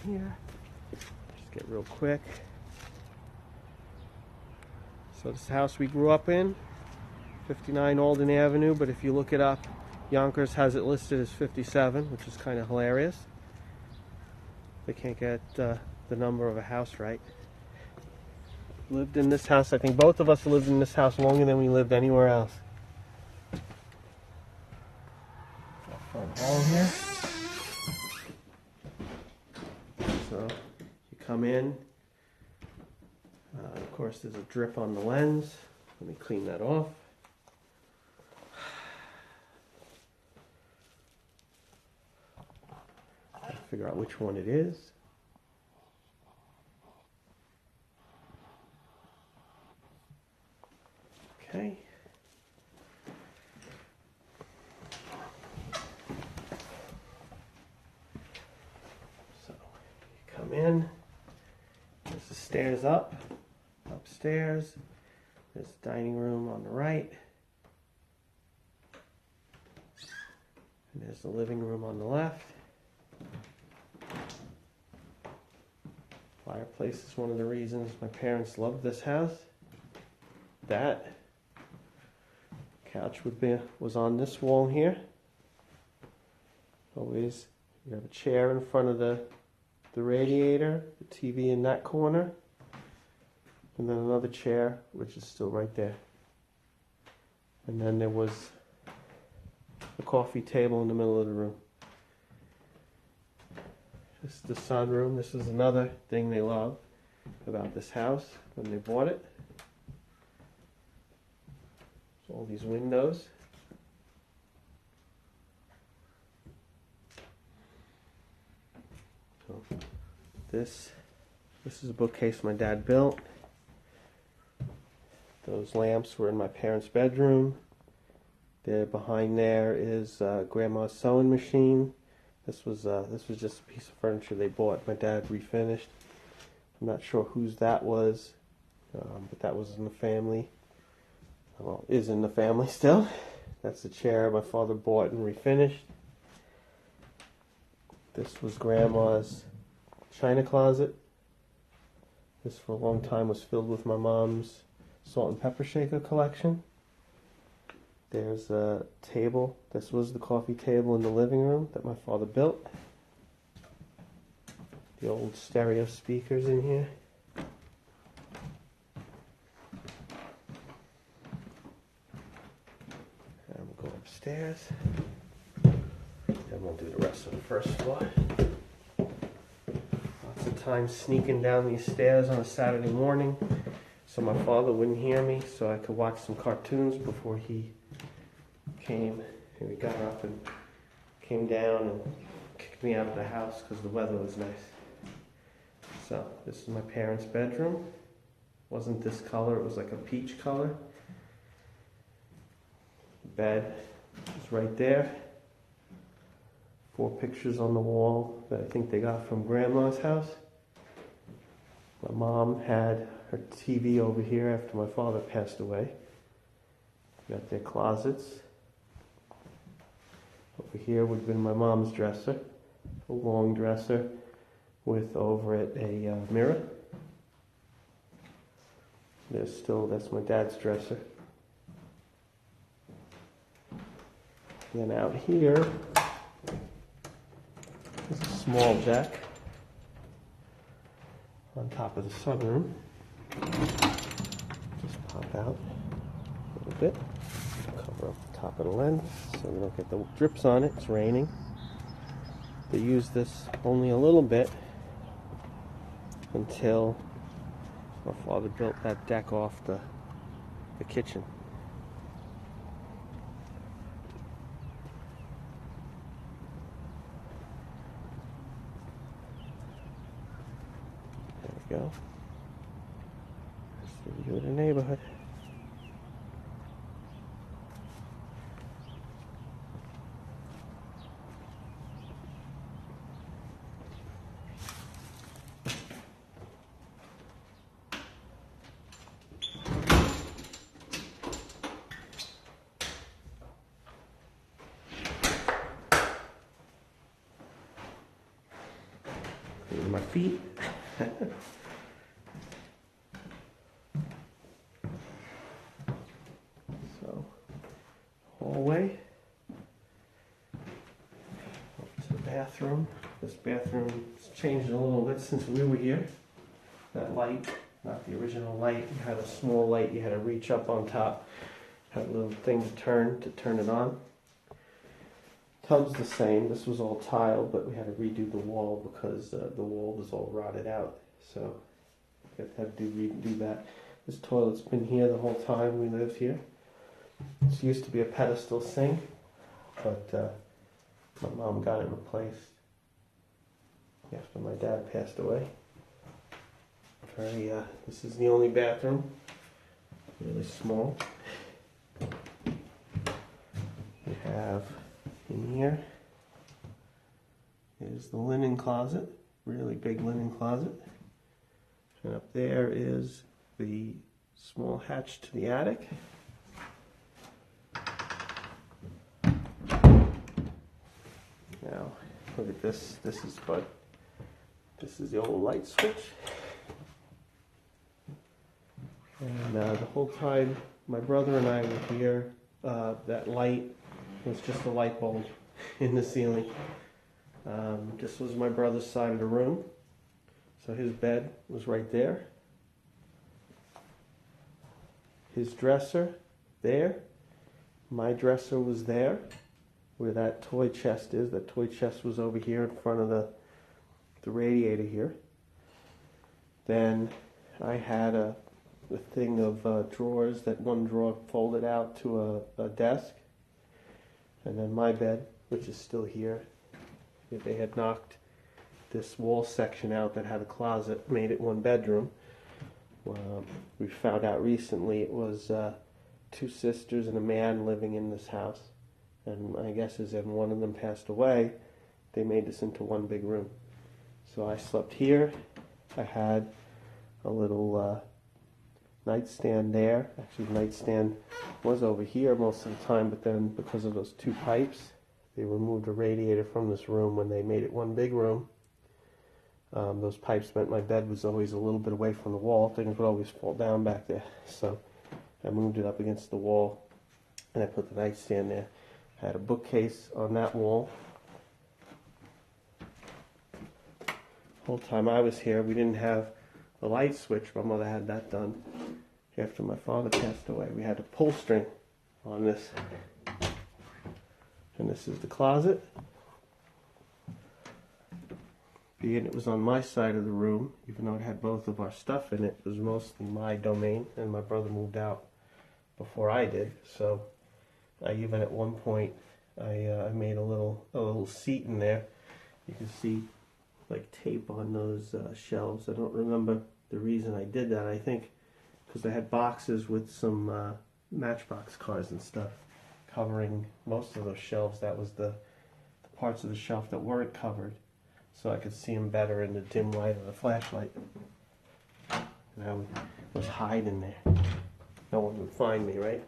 here. Just get real quick. So this house we grew up in, 59 Alden Avenue, but if you look it up, Yonkers has it listed as 57, which is kind of hilarious. They can't get the number of a house right. Lived in this house, I think both of us lived in this house longer than we lived anywhere else. Front hall here. So you come in. Of course, there's a drip on the lens. Let me clean that off. Figure out which one it is. Okay. So you come in. There's the stairs up. Upstairs. There's the dining room on the right. And there's the living room on the left. Fireplace is one of the reasons my parents loved this house. That couch was on this wall here. Always you have a chair in front of the radiator, the TV in that corner, and then another chair which is still right there. And then there was a coffee table in the middle of the room. This is the sunroom. This is another thing they love about this house when they bought it. So all these windows. So this is a bookcase my dad built. Those lamps were in my parents' bedroom. There behind there is Grandma's sewing machine. This was just a piece of furniture they bought. My dad refinished. I'm not sure whose that was, but that was in the family. Well, is in the family still. That's the chair my father bought and refinished. This was Grandma's china closet. This for a long time was filled with my mom's salt and pepper shaker collection. There's a table. This was the coffee table in the living room that my father built. The old stereo speakers in here. And we'll go upstairs. And we'll do the rest of the first floor. Lots of times sneaking down these stairs on a Saturday morning so my father wouldn't hear me, so I could watch some cartoons before he came. And we got up and came down and kicked me out of the house because the weather was nice. So this is my parents' bedroom. Wasn't this color, it was like a peach color. Bed is right there. 4 pictures on the wall that I think they got from Grandma's house. My mom had her TV over here after my father passed away. Got their closets. Over here would have been my mom's dresser, a long dresser with over it a mirror. That's my dad's dresser. Then out here is a small deck on top of the sunroom. Just pop out a little bit. Cover up the top of the lens so we don't get the drips on it. It's raining. They use this only a little bit until my father built that deck off the kitchen. There we go. That's the view of the neighborhood. my feet. So, hallway. Up to the bathroom. This bathroom's changed a little bit since we were here. That light, not the original light. You had a small light, you had to reach up on top. Had a little thing to turn it on. Tub's the same. This was all tile, but we had to redo the wall because the wall was all rotted out. So we had to redo that. This toilet's been here the whole time we lived here. This used to be a pedestal sink, but my mom got it replaced after my dad passed away. This is the only bathroom. Really small. We have in here is the linen closet, really big linen closet. And up there is the small hatch to the attic. Now, look at this. This is the old light switch. And the whole time my brother and I were here, that light was just a light bulb in the ceiling. This was my brother's side of the room. So his bed was right there. His dresser there. My dresser was there, where that toy chest is. That toy chest was over here in front of the radiator here. Then I had a thing of drawers, that one drawer folded out to a desk. And then my bed, which is still here. They had knocked this wall section out that had a closet, made it one bedroom. We found out recently it was 2 sisters and a man living in this house. And I guess as in one of them passed away, they made this into one big room. So I slept here. I had a little nightstand there. Actually, the nightstand was over here most of the time, but then because of those 2 pipes, they removed a radiator from this room when they made it one big room. Those pipes meant my bed was always a little bit away from the wall. Things would always fall down back there. So I moved it up against the wall, and I put the nightstand there. I had a bookcase on that wall. The whole time I was here, we didn't have a light switch. My mother had that done after my father passed away. We had a pull string on this. And this is the closet. Being it was on my side of the room, even though it had both of our stuff in it, it was mostly my domain, and my brother moved out before I did. So I even at one point, I made a little seat in there. You can see like tape on those shelves. I don't remember the reason I did that. I think because I had boxes with some Matchbox cars and stuff covering most of those shelves. That was the parts of the shelf that weren't covered, so I could see them better in the dim light of the flashlight. And I was hiding there. No one would find me, right?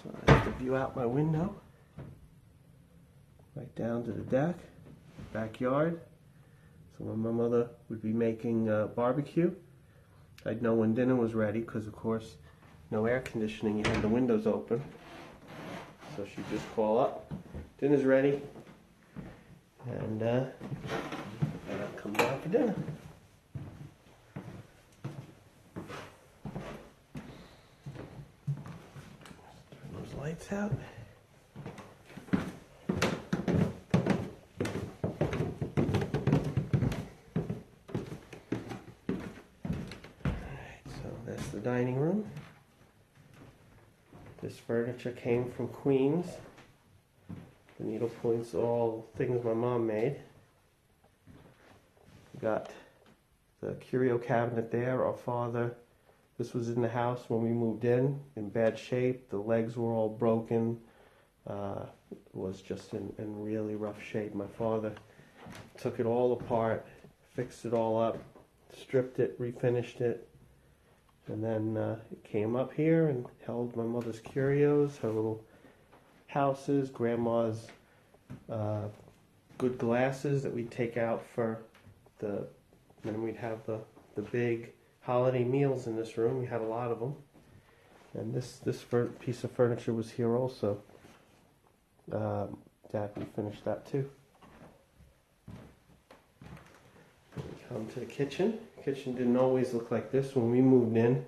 So I have to view out my window, right down to the deck, backyard. So when my mother would be making barbecue, I'd know when dinner was ready because, of course, no air conditioning. You had the windows open. So she'd just call up, dinner's ready, and I'd come down for dinner. Turn those lights out. That's the dining room. This furniture came from Queens. The needle points are all things my mom made. We got the curio cabinet there. Our father, this was in the house when we moved in bad shape. The legs were all broken. It was just in really rough shape. My father took it all apart, fixed it all up, stripped it, refinished it. And then it came up here and held my mother's curios, her little houses, grandma's good glasses that we'd take out for then we'd have the big holiday meals in this room. We had a lot of them. And this piece of furniture was here also. Dad, we finished that too. We come to the kitchen. The kitchen didn't always look like this when we moved in.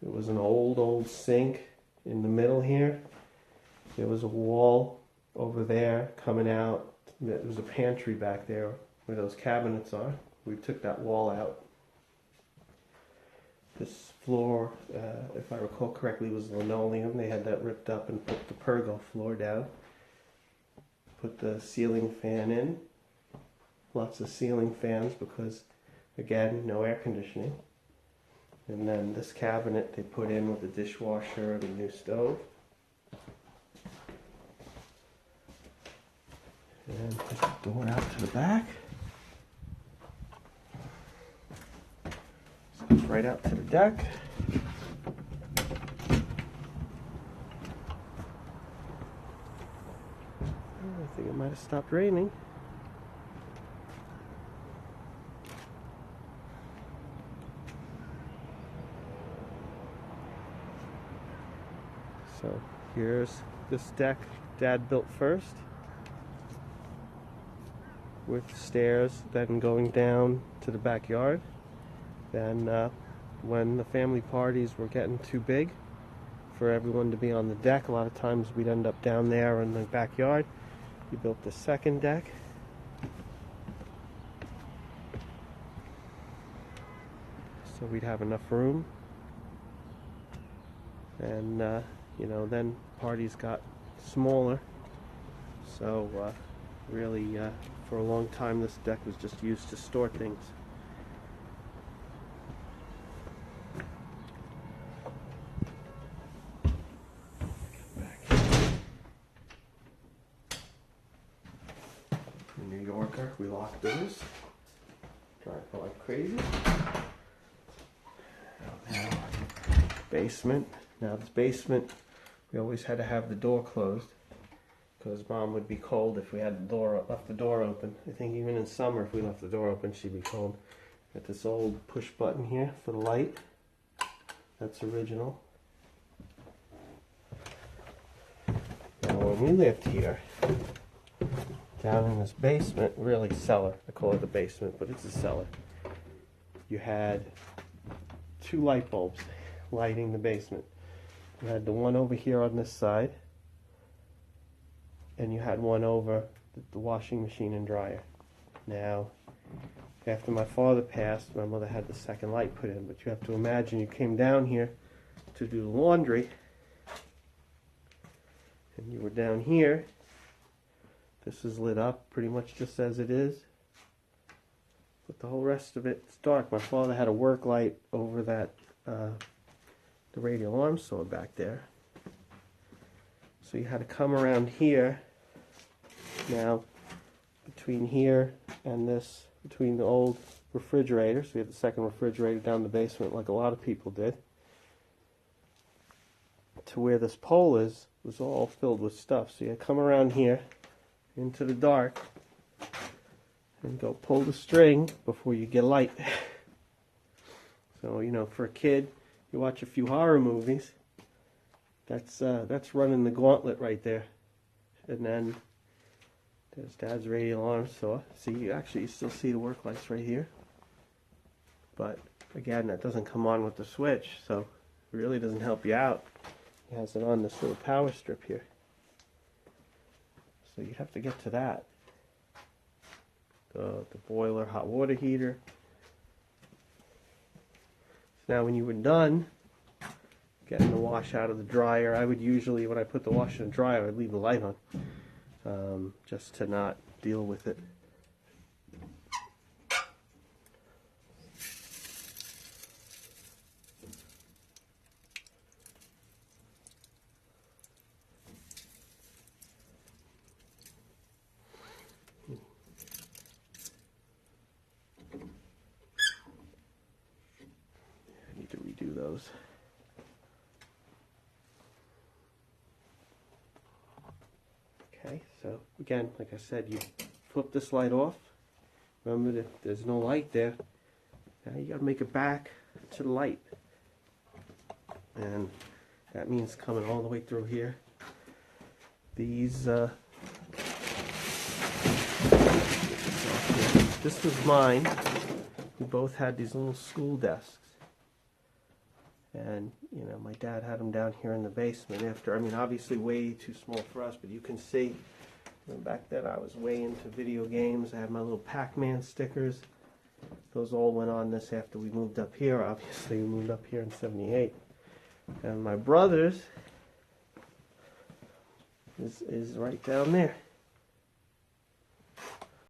It was an old sink in the middle here. There was a wall over there coming out. There was a pantry back there where those cabinets are. We took that wall out. This floor, if I recall correctly, was linoleum. They had that ripped up and put the pergo floor down. Put the ceiling fan in. Lots of ceiling fans because, again, no air conditioning. And then this cabinet they put in with a dishwasher and a new stove. And put the door out to the back. So it's right out to the deck. I think it might have stopped raining. So here's this deck Dad built first, with stairs then going down to the backyard. Then when the family parties were getting too big for everyone to be on the deck, a lot of times we'd end up down there in the backyard. He built the second deck. So we'd have enough room. And then parties got smaller. So really, for a long time, this deck was just used to store things. New Yorker, we locked doors. Drive like crazy. Now, basement. Now this basement, we always had to have the door closed because Mom would be cold if we had left the door open. I think even in summer, if we left the door open, she'd be cold. Got this old push button here for the light. That's original. Now when we lived here, down in this basement, really cellar, I call it the basement, but it's a cellar. You had 2 light bulbs lighting the basement. You had the one over here on this side, and you had one over the washing machine and dryer. Now, after my father passed, my mother had the second light put in, but you have to imagine you came down here to do the laundry, and you were down here. This is lit up pretty much just as it is, but the whole rest of it's dark. My father had a work light over that the radial arm saw back there. So you had to come around here. Now, between here and this, between the old refrigerator, so we had the second refrigerator down the basement like a lot of people did, to where this pole is, was all filled with stuff. So you had to come around here into the dark and go pull the string before you get light. So, for a kid, you watch a few horror movies, that's running the gauntlet right there. And then there's Dad's radial arm saw. See, you still see the work lights right here. But again, that doesn't come on with the switch, so it really doesn't help you out. It has it on this little power strip here. So you have to get to that. The boiler, hot water heater. Now when you were done getting the wash out of the dryer, I would usually, when I put the wash in the dryer, I'd leave the light on, just to not deal with it. I need to redo those. Okay. Okay, so again, like I said, you flip this light off. Remember that there's no light there. Now you gotta make it back to the light. And that means coming all the way through here. These, this was mine. We both had these little school desks. And, you know, my dad had them down here in the basement after, I mean, obviously way too small for us, but you can see, you know, back then I was way into video games. I had my little Pac-Man stickers. Those all went on this after we moved up here. Obviously, we moved up here in '78. And my brother's is right down there.